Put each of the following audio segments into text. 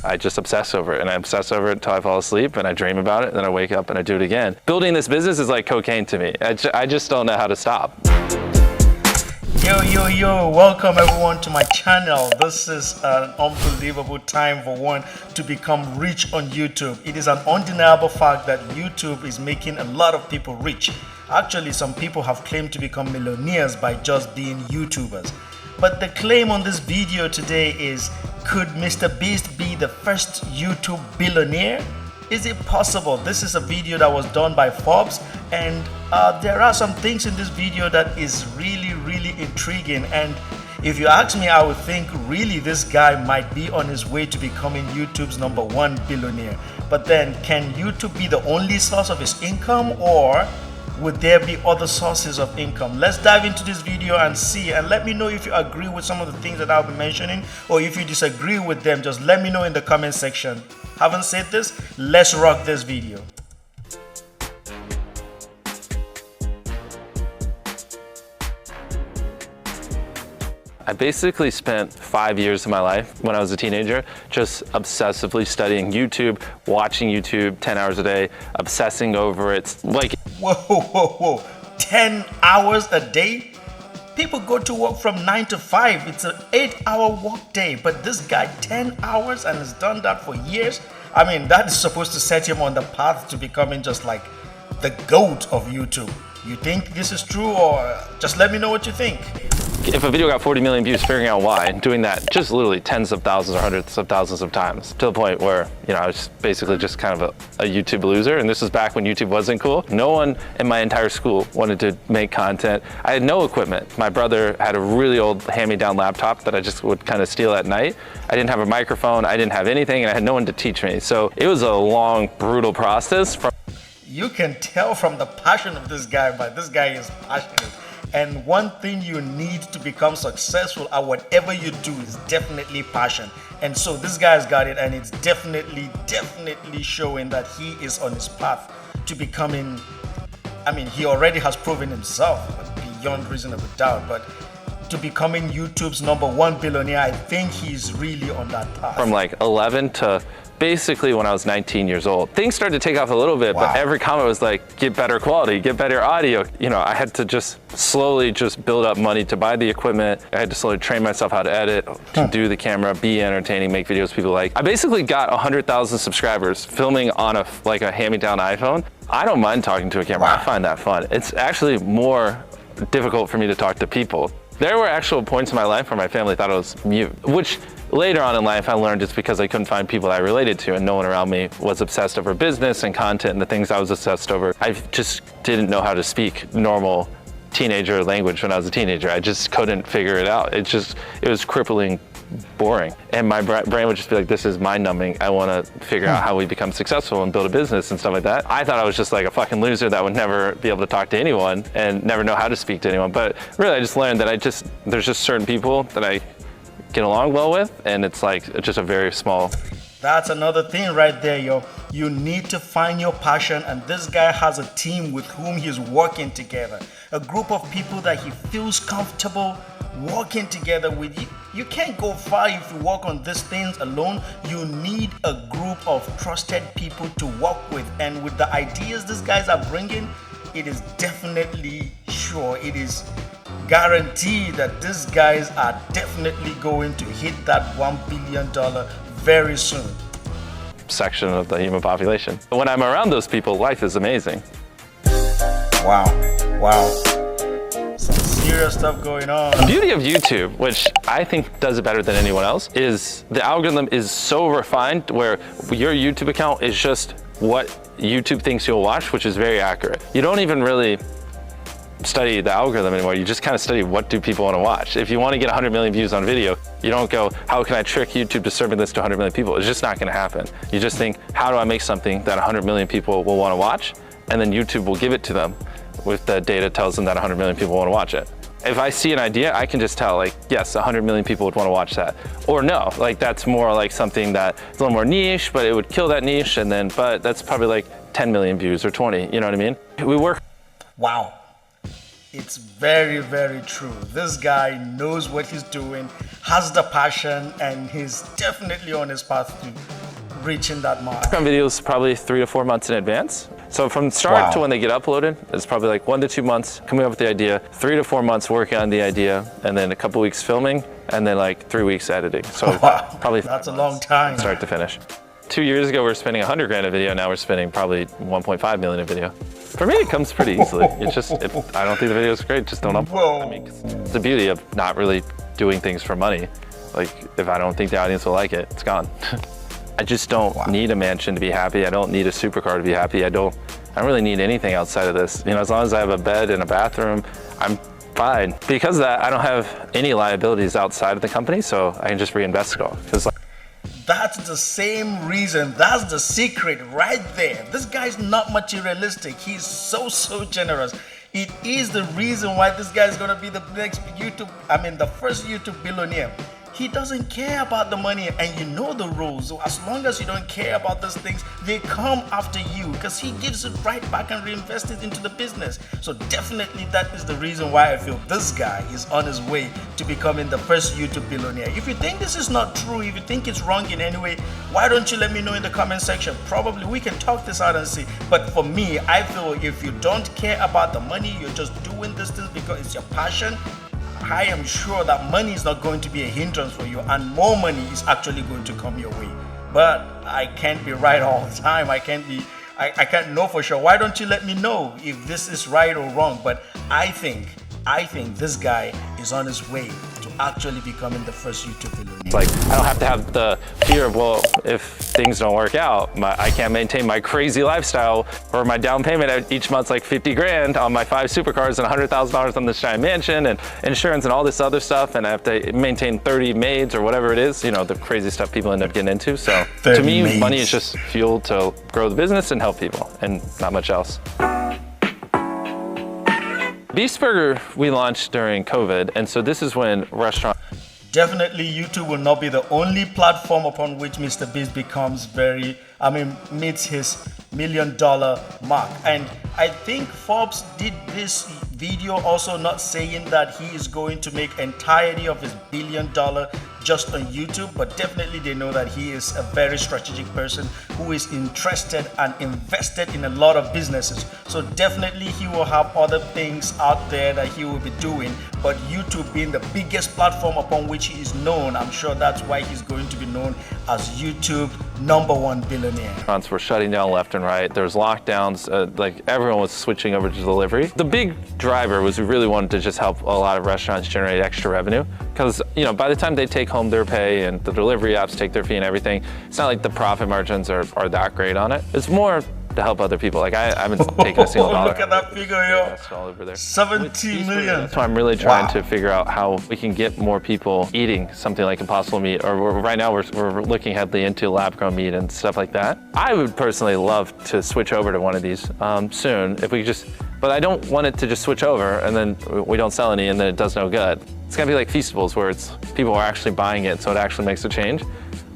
I just obsess over it, and I obsess over it until I fall asleep, and I dream about it, and then I wake up and I do it again. Building this business is like cocaine to me. I just don't know how to stop. Yo, welcome everyone to my channel. This is an unbelievable time for one to become rich on YouTube. It is an undeniable fact that YouTube is making a lot of people rich. Actually, some people have claimed to become millionaires by just being YouTubers. But the claim on this video today is, could MrBeast be the first YouTube billionaire? Is it possible? This is a video that was done by Forbes, and there are some things in this video that is really intriguing. And if you ask me, I would think really this guy might be on his way to becoming YouTube's #1 billionaire. But then, can YouTube be the only source of his income, or would there be other sources of income? Let's dive into this video and see, and let me know if you agree with some of the things that I'll be mentioning, or if you disagree with them, just let me know in the comment section. Having said this, let's rock this video. I basically spent 5 years of my life when I was a teenager just obsessively studying YouTube, watching YouTube 10 hours a day, obsessing over it. Like, Whoa. 10 hours a day? People go to work from 9 to 5. It's an 8-hour work day, but this guy 10 hours and has done that for years. I mean, that is supposed to set him on the path to becoming just like the GOAT of YouTube. You think this is true, or just let me know what you think. if a video got 40 million views, figuring out why, and doing that just literally tens of thousands or hundreds of thousands of times, to the point where, you know, I was basically just kind of a YouTube loser. And this was back when YouTube wasn't cool. No one in my entire school wanted to make content. I had no equipment. My brother had a really old hand-me-down laptop that I just would kind of steal at night. I didn't have a microphone, I didn't have anything, and I had no one to teach me. So it was a long, brutal process. You can tell from the passion of this guy, but this guy is passionate. And one thing you need to become successful at whatever you do is definitely passion. And so this guy's got it, and it's definitely showing that he is on his path to becoming, I mean, he already has proven himself beyond reasonable doubt, but to becoming YouTube's #1 billionaire, I think he's really on that path. From like 11 to basically when I was 19 years old. Things started to take off a little bit, Wow. but every comment was like, get better quality, get better audio. You know, I had to just slowly just build up money to buy the equipment. I had to slowly train myself how to edit, to do the camera, be entertaining, make videos people like. I basically got 100,000 subscribers filming on a hand-me-down iPhone. I don't mind talking to a camera. Wow. I find that fun. It's actually more difficult for me to talk to people. There were actual points in my life where my family thought I was mute, which later on in life I learned it's because I couldn't find people I related to, and no one around me was obsessed over business and content and the things I was obsessed over. I just didn't know how to speak normal teenager language when I was a teenager. I just couldn't figure it out. It was crippling boring. And my brain would just be like, this is mind numbing. I want to figure out how we become successful and build a business and stuff like that. I thought I was just like a fucking loser that would never be able to talk to anyone and never know how to speak to anyone. But really, I just learned that there's just certain people that I get along well with, and it's like just a very small. That's another thing right there, yo. You need to find your passion, and this guy has a team with whom he's working together. A group of people that he feels comfortable working together with. You can't go far if you work on these things alone. You need a group of trusted people to work with, and with the ideas these guys are bringing, it is definitely sure, it is guaranteed that these guys are definitely going to hit that $1 billion very soon. Section of the human population. When I'm around those people, life is amazing. Wow. Some serious stuff going on. The beauty of YouTube, which I think does it better than anyone else, is the algorithm is so refined where your YouTube account is just what YouTube thinks you'll watch, which is very accurate. You don't even really study the algorithm anymore. You just kind of study what do people want to watch. If you want to get 100 million views on video, you don't go, how can I trick YouTube to serving this to 100 million people? It's just not going to happen. You just think, how do I make something that 100 million people will want to watch? And then YouTube will give it to them with the data tells them that 100 million people want to watch it. If I see an idea, I can just tell, like, yes, 100 million people would want to watch that. Or no, like that's more like something that's a little more niche, but it would kill that niche, and then, but that's probably like 10 million views or 20, you know what I mean? We work. Wow. It's very, very true. This guy knows what he's doing, has the passion, and he's definitely on his path to reaching that mark. Work on videos probably 3 to 4 months in advance. So from start to when they get uploaded, it's probably like 1 to 2 months coming up with the idea, 3 to 4 months working on the idea, and then a couple weeks filming, and then like 3 weeks editing. So probably that's a long time. Start to finish. 2 years ago, we were spending 100 grand a video. Now we're spending probably 1.5 million a video. For me, it comes pretty easily. It's just, if I don't think the video is great, just don't upload. I mean, it's the beauty of not really doing things for money. Like, if I don't think the audience will like it, it's gone. I just don't need a mansion to be happy. I don't need a supercar to be happy. I don't really need anything outside of this. You know, as long as I have a bed and a bathroom, I'm fine. Because of that, I don't have any liabilities outside of the company, so I can just reinvest it all. That's the same reason. That's the secret right there. This guy's not materialistic. He's so generous. It is the reason why this guy is going to be the next the first YouTube billionaire. He doesn't care about the money, and you know the rules. So as long as you don't care about those things, they come after you because he gives it right back and reinvests it into the business. So definitely that is the reason why I feel this guy is on his way to becoming the first YouTube billionaire. If you think this is not true, if you think it's wrong in any way, why don't you let me know in the comment section? Probably we can talk this out and see. But for me, I feel if you don't care about the money, you're just doing this thing because it's your passion, I am sure that money is not going to be a hindrance for you, and more money is actually going to come your way. But I can't be right all the time. I can't know for sure. Why don't you let me know if this is right or wrong? But I think this guy is on his way to actually becoming the first YouTube billionaire. Like, I don't have to have the fear of, well, if things don't work out, I can't maintain my crazy lifestyle, or my down payment each month's like 50 grand on my 5 supercars and $100,000 on this giant mansion and insurance and all this other stuff, and I have to maintain 30 maids or whatever it is, you know, the crazy stuff people end up getting into. So to me, maids. Money is just fuel to grow the business and help people, and not much else. Beast Burger we launched during COVID, and so this is when restaurants... Definitely YouTube will not be the only platform upon which MrBeast becomes meets his $1 million mark. And I think Forbes did this video also not saying that he is going to make entirety of his $1 billion just on YouTube, but definitely they know that he is a very strategic person who is interested and invested in a lot of businesses. So definitely he will have other things out there that he will be doing, but YouTube being the biggest platform upon which he is known, I'm sure that's why he's going to be known as YouTube #1 billionaire. Restaurants were shutting down left and right. There was lockdowns, like everyone was switching over to delivery. The big driver was we really wanted to just help a lot of restaurants generate extra revenue, because you know, by the time they take home their pay and the delivery apps take their fee and everything, it's not like the profit margins are that great on it. It's more to help other people. Like I haven't taken a single dollar. Look at that figure, yo. All over there. 70 million. That's why I'm really trying to figure out how we can get more people eating something like Impossible Meat, or right now we're looking heavily into lab-grown meat and stuff like that. I would personally love to switch over to one of these soon, if we just, but I don't want it to just switch over and then we don't sell any and then it does no good. It's gotta be like Feastables, where it's people are actually buying it, so it actually makes a change.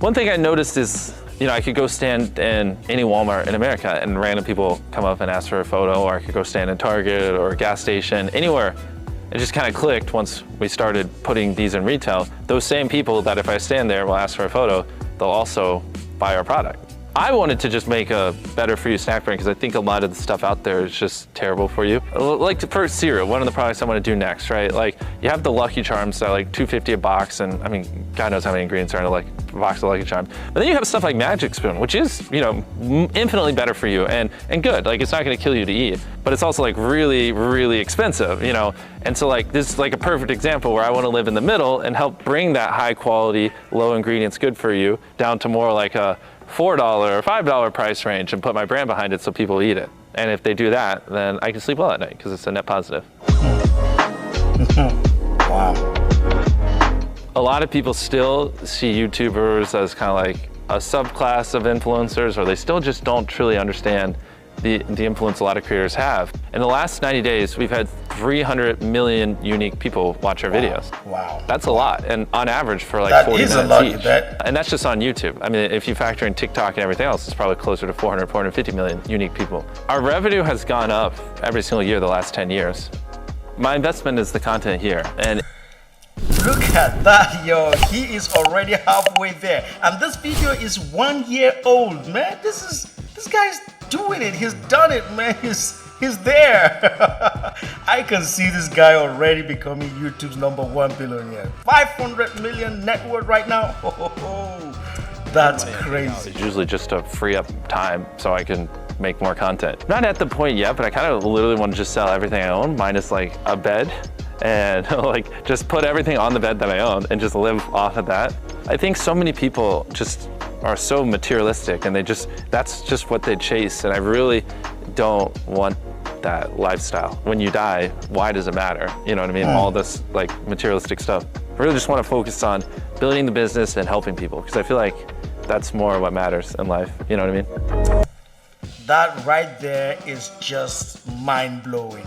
One thing I noticed is, you know, I could go stand in any Walmart in America and random people come up and ask for a photo, or I could go stand in Target or a gas station, anywhere. It just kind of clicked once we started putting these in retail. Those same people that if I stand there will ask for a photo, they'll also buy our product. I wanted to just make a better for you snack brand because I think a lot of the stuff out there is just terrible for you. Like for cereal, one of the products I want to do next, right? Like you have the Lucky Charms that are like $2.50 a box, and I mean, God knows how many ingredients are in a box of Lucky Charms. But then you have stuff like Magic Spoon, which is, you know, infinitely better for you and good. Like it's not going to kill you to eat, but it's also like really, really expensive, you know? And so like this is like a perfect example where I want to live in the middle and help bring that high quality, low ingredients, good for you down to more like a $4 or $5 price range and put my brand behind it so people eat it. And if they do that, then I can sleep well at night because it's a net positive. Wow. A lot of people still see YouTubers as kind of like a subclass of influencers, or they still just don't truly understand the influence a lot of creators have. In the last 90 days, we've had 300 million unique people watch our videos. Wow. That's a lot, and on average for like 40 minutes each. And that's just on YouTube. I mean, if you factor in TikTok and everything else, it's probably closer to 450 million unique people. Our revenue has gone up every single year the last 10 years. My investment is the content here, and look at that, yo. He is already halfway there. And this video is 1 year old, man. This guy's doing it. He's done it, man. He's there. I can see this guy already becoming YouTube's #1 billionaire. 500 million net worth right now. That's crazy. It's usually just to free up time so I can make more content. Not at the point yet, but I kind of literally want to just sell everything I own, minus like a bed, and like just put everything on the bed that I own and just live off of that. I think so many people just are so materialistic, and that's just what they chase, and I really don't want that lifestyle. When you die, why does it matter? You know what I mean? All this like materialistic stuff. I really just want to focus on building the business and helping people, because I feel like that's more what matters in life. You know what I mean? That right there is just mind-blowing.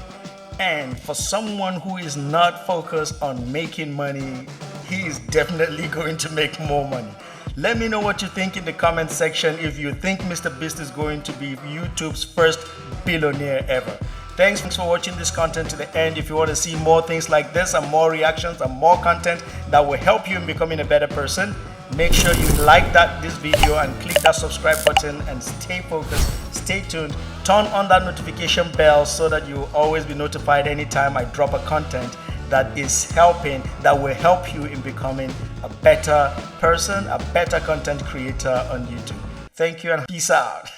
And for someone who is not focused on making money, he is definitely going to make more money. Let me know what you think in the comment section if you think MrBeast is going to be YouTube's first billionaire ever. Thanks for watching this content to the end. If you want to see more things like this and more reactions and more content that will help you in becoming a better person, make sure you like this video and click that subscribe button and stay focused, stay tuned, turn on that notification bell so that you will always be notified anytime I drop a content that will help you in becoming a better person, a better content creator on YouTube. Thank you and peace out.